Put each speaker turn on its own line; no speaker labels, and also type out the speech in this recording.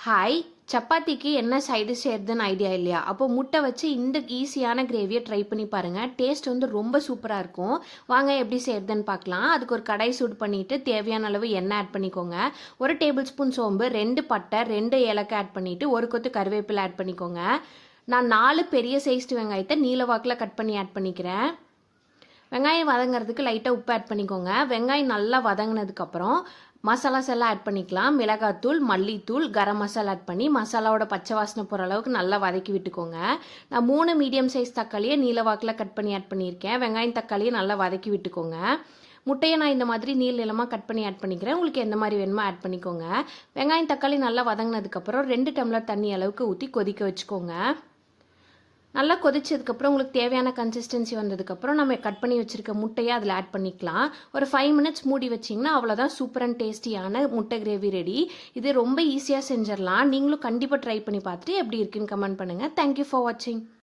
Hi. சப்பாத்திக்கு என்ன side செய்கிறதுன்னு ஐடியா இல்லையா? அப்போ முட்டை வச்சு இந்த ஈஸியான கிரேவியை ட்ரை பண்ணி பாருங்கள். டேஸ்ட் வந்து ரொம்ப சூப்பராக இருக்கும். வாங்க எப்படி செய்கிறதுன்னு பார்க்கலாம். அதுக்கு ஒரு கடாய் சூடு பண்ணிவிட்டு தேவையான அளவு எண்ணெய் ஆட் பண்ணிக்கோங்க. 1 டேபிள் ஸ்பூன் சோம்பு, 2 பட்டை, 2 ஏலக்காய் ஆட் பண்ணிவிட்டு 1 கொத்து கருவேப்பிலை ஆட் பண்ணிக்கோங்க. நான் 4 பெரிய சைஸ்டு வெங்காயத்தை நீல வாக்கில் கட் பண்ணி ஆட் பண்ணிக்கிறேன். வெங்காயம் வதங்கிறதுக்கு லைட்டாக உப்பு ஆட் பண்ணிக்கோங்க. வெங்காயம் நல்லா வதங்கினதுக்கப்புறம் மசாலாஸ் எல்லாம் ஆட் பண்ணிக்கலாம். மிளகாத்தூள், மல்லித்தூள், கரம் மசாலா ஆட் பண்ணி மசாலாவோட பச்சை வாசனை போகிற அளவுக்கு நல்லா வதக்கி விட்டுக்கோங்க. நான் 3 மீடியம் சைஸ் தக்காளியை நீலவாக்கில் கட் பண்ணி ஆட் பண்ணியிருக்கேன். வெங்காயம் தக்காளியை நல்லா வதக்கி விட்டுக்கோங்க. முட்டையை நான் இந்த மாதிரி நீளமாக கட் பண்ணி ஆட் பண்ணிக்கிறேன். உங்களுக்கு எந்த மாதிரி வேணுமோ ஆட் பண்ணிக்கோங்க. வெங்காயம் தக்காளி நல்லா வதங்கினதுக்கப்புறம் 2 டம்ளர் தண்ணி அளவுக்கு ஊற்றி கொதிக்க வச்சுக்கோங்க. நல்லா கொதிச்சதுக்கப்புறம் உங்களுக்கு தேவையான கன்சிஸ்டன்சி வந்ததுக்கப்புறம் நம்ம கட் பண்ணி வச்சுருக்க முட்டையை அதில் ஆட் பண்ணிக்கலாம். ஒரு 5 மினிட்ஸ் மூடி வச்சிங்கன்னா அவ்வளோதான், சூப்பர் அண்ட் டேஸ்டியான முட்டை கிரேவி ரெடி. இது ரொம்ப ஈஸியாக செஞ்சிடலாம். நீங்களும் கண்டிப்பாக ட்ரை பண்ணி பார்த்துட்டு எப்படி இருக்குன்னு கமெண்ட் பண்ணுங்கள். தேங்க்யூ ஃபார் வாட்சிங்.